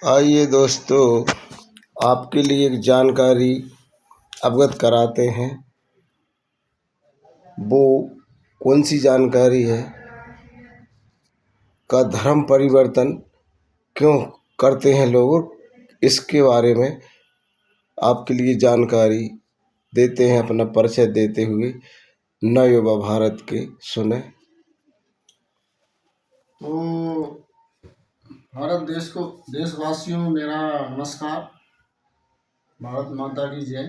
आइए दोस्तों, आपके लिए एक जानकारी अवगत कराते हैं। वो कौन सी जानकारी है का धर्म परिवर्तन क्यों करते हैं लोग, इसके बारे में आपके लिए जानकारी देते हैं। अपना परिचय देते हुए नवयुवा भारत के सुने। तो भारत देश को देशवासियों मेरा नमस्कार। भारत माता की जय।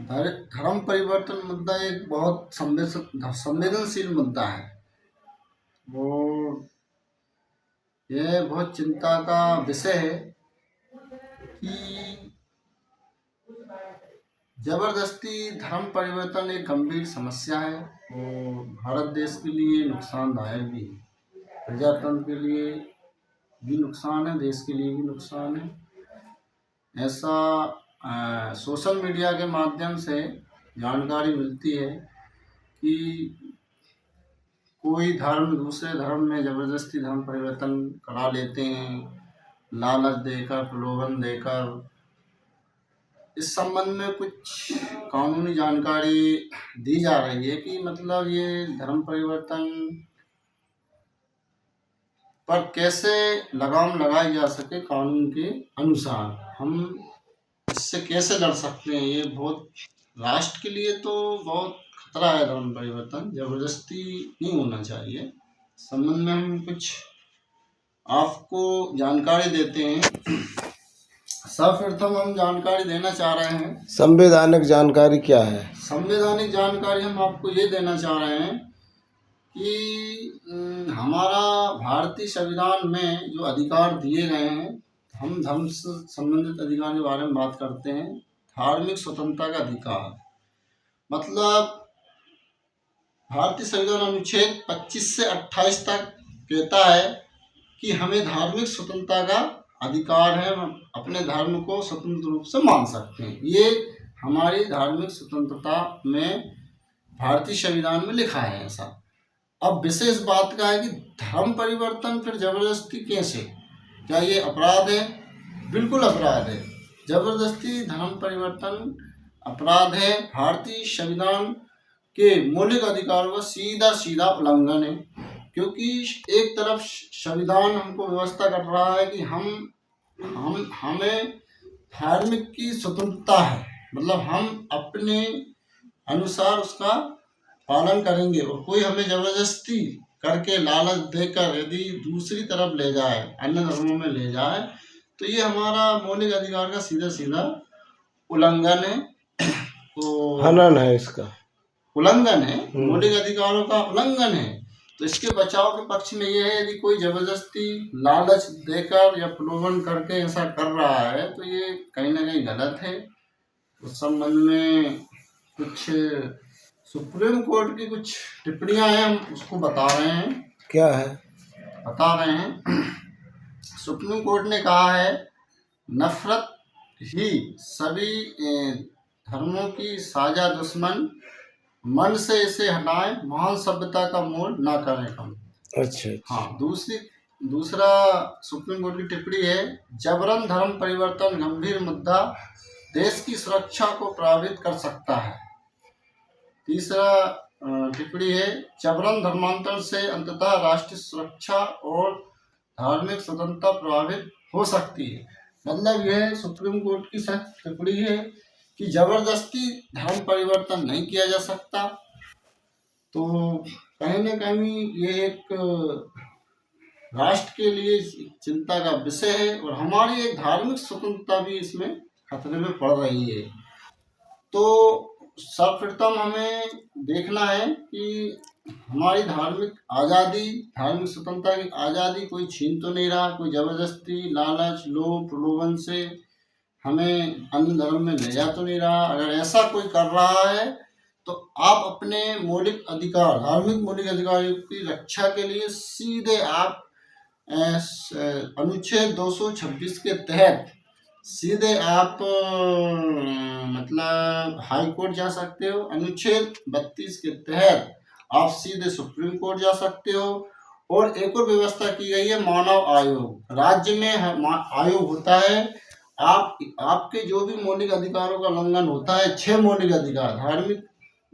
धर्म परिवर्तन मुद्दा एक बहुत संवेदनशील मुद्दा है। वो यह बहुत चिंता का विषय है कि जबरदस्ती धर्म परिवर्तन एक गंभीर समस्या है। वो भारत देश के लिए नुकसानदायक भी है, प्रजातंत्र के लिए भी नुकसान है, देश के लिए भी नुकसान है। ऐसा सोशल मीडिया के माध्यम से जानकारी मिलती है कि कोई धर्म दूसरे धर्म में जबरदस्ती धर्म परिवर्तन करा लेते हैं, लालच देकर, प्रलोभन देकर। इस संबंध में कुछ कानूनी जानकारी दी जा रही है कि मतलब ये धर्म परिवर्तन पर कैसे लगाम लगाई जा सके। कानून के अनुसार हम इससे कैसे लड़ सकते हैं। ये बहुत राष्ट्र के लिए तो बहुत खतरा है। धर्म परिवर्तन जबरदस्ती नहीं होना चाहिए। संबंध में हम कुछ आपको जानकारी देते हैं। सर्वप्रथम हम जानकारी देना चाह रहे हैं। संवैधानिक जानकारी क्या है? संवैधानिक जानकारी हम आपको ये देना चाह रहे हैं कि हमारा भारतीय संविधान में जो अधिकार दिए गए हैं, हम धर्म से संबंधित अधिकार के बारे में बात करते हैं। धार्मिक स्वतंत्रता का अधिकार मतलब भारतीय संविधान अनुच्छेद 25 से 28 तक कहता है कि हमें धार्मिक स्वतंत्रता का अधिकार है। हम अपने धर्म को स्वतंत्र रूप से मान सकते हैं। ये हमारी धार्मिक स्वतंत्रता में भारतीय संविधान में लिखा है ऐसा। अब विशेष बात का है कि धर्म परिवर्तन फिर जबरदस्ती कैसे, क्या ये अपराध है? बिल्कुल अपराध है। जबरदस्ती धर्म परिवर्तन अपराध है। भारतीय संविधान के मौलिक अधिकारों का सीधा सीधा उल्लंघन है। क्योंकि एक तरफ संविधान हमको व्यवस्था कर रहा है कि हमें धार्मिक की स्वतंत्रता है, मतलब हम अपने अनुसार उसका पालन करेंगे। और कोई हमें जबरदस्ती करके लालच देकर यदि दूसरी तरफ ले जाए, अन्य धर्मों में ले जाए, तो ये हमारा मौलिक अधिकार का सीधा सीधा उल्लंघन है। तो हनन है, इसका उल्लंघन है, मौलिक अधिकारों का उल्लंघन है। तो इसके बचाव के पक्ष में ये है, यदि कोई जबरदस्ती लालच देकर या प्रलोभन करके ऐसा कर रहा है तो ये कहीं ना कहीं गलत है। उस संबंध में कुछ सुप्रीम कोर्ट की कुछ टिप्पणियां हैं, हम उसको बता रहे हैं। क्या है? बता रहे हैं। सुप्रीम कोर्ट ने कहा है, नफरत ही सभी धर्मों की साझा दुश्मन, मन से इसे हटाएं, महान सभ्यता का मोल ना करें कम। अच्छा। हाँ, दूसरा सुप्रीम कोर्ट की टिप्पणी है, जबरन धर्म परिवर्तन गंभीर मुद्दा, देश की सुरक्षा को प्रभावित कर सकता है। तीसरा टिप्पणी है, जबरन धर्मांतरण से अंततः राष्ट्रीय सुरक्षा और धार्मिक स्वतंत्रता प्रभावित हो सकती है। मतलब यह सुप्रीम कोर्ट की सख्त टिप्पणी है कि जबरदस्ती धर्म परिवर्तन नहीं किया जा सकता। तो कहीं न कहीं ये एक राष्ट्र के लिए चिंता का विषय है और हमारी एक धार्मिक स्वतंत्रता भी इसमें खतरे में पड़ रही है। तो सर्वप्रथम हमें देखना है कि हमारी धार्मिक आज़ादी, धार्मिक स्वतंत्रता की आज़ादी कोई छीन तो नहीं रहा। कोई जबरदस्ती लालच लोभ प्रलोभन से हमें अन्य धर्म में ले जा तो नहीं रहा। अगर ऐसा कोई कर रहा है तो आप अपने मौलिक अधिकार, धार्मिक मौलिक अधिकारों की रक्षा के लिए सीधे आप अनुच्छेद 226 के तहत सीधे आप मतलब हाई कोर्ट जा सकते हो। अनुच्छेद 32 के तहत आप सीधे सुप्रीम कोर्ट जा सकते हो। और एक और व्यवस्था की गई है मानव आयोग। राज्य में आयोग होता है। आपके जो भी मौलिक अधिकारों का उल्लंघन होता है, 6 मौलिक अधिकार,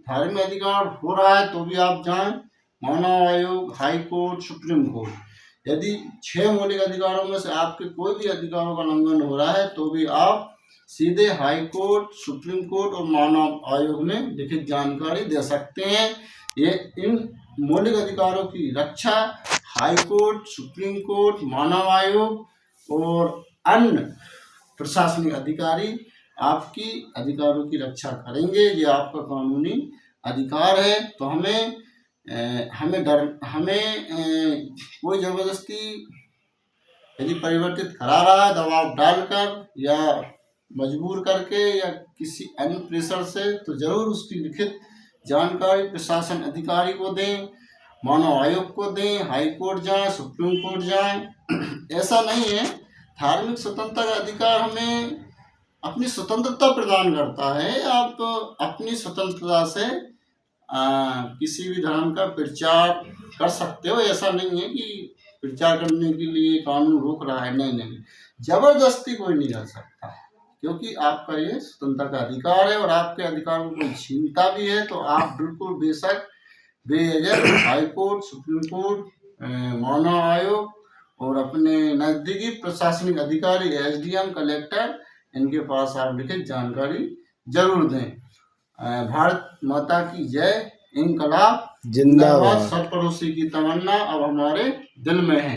धार्मिक अधिकार हो रहा है तो भी आप जाएं मानव आयोग, हाई कोर्ट, सुप्रीम कोर्ट। यदि 6 मौलिक अधिकारों में से आपके कोई भी अधिकारों का उल्लंघन हो रहा है तो भी आप सीधे हाई कोर्ट, सुप्रीम कोर्ट और मानव आयोग में लिखित जानकारी दे सकते हैं। ये इन मौलिक अधिकारों की रक्षा हाई कोर्ट, सुप्रीम कोर्ट, मानव आयोग और अन्य प्रशासनिक अधिकारी आपकी अधिकारों की रक्षा करेंगे। ये आपका कानूनी अधिकार है। तो हमें कोई जबरदस्ती यदि परिवर्तित करा रहा है दबाव डालकर या मजबूर करके या किसी अन्य प्रेशर से, तो जरूर उसकी लिखित जानकारी प्रशासन अधिकारी को दें, मानव आयोग को दें, हाई कोर्ट जाएं, सुप्रीम कोर्ट जाएं। ऐसा नहीं है, धार्मिक स्वतंत्रता का अधिकार हमें अपनी स्वतंत्रता प्रदान करता है। आप अपनी स्वतंत्रता से किसी भी धर्म का प्रचार कर सकते हो। ऐसा नहीं है कि प्रचार करने के लिए कानून रोक रहा है, नहीं, जबरदस्ती कोई नहीं कर सकता, क्योंकि आपका ये स्वतंत्रता का अधिकार है। और आपके अधिकार को कोई छीनता भी है तो आप बिल्कुल बेशक बेझिझक हाई कोर्ट, सुप्रीम कोर्ट, मानव आयोग और अपने नजदीकी प्रशासनिक अधिकारी, SDM, कलेक्टर, इनके पास आप लिखित जानकारी जरूर दें। भारत माता की जय, इंकलाब जिंदाबाद। सब पड़ोसी की तमन्ना अब हमारे दिल में है।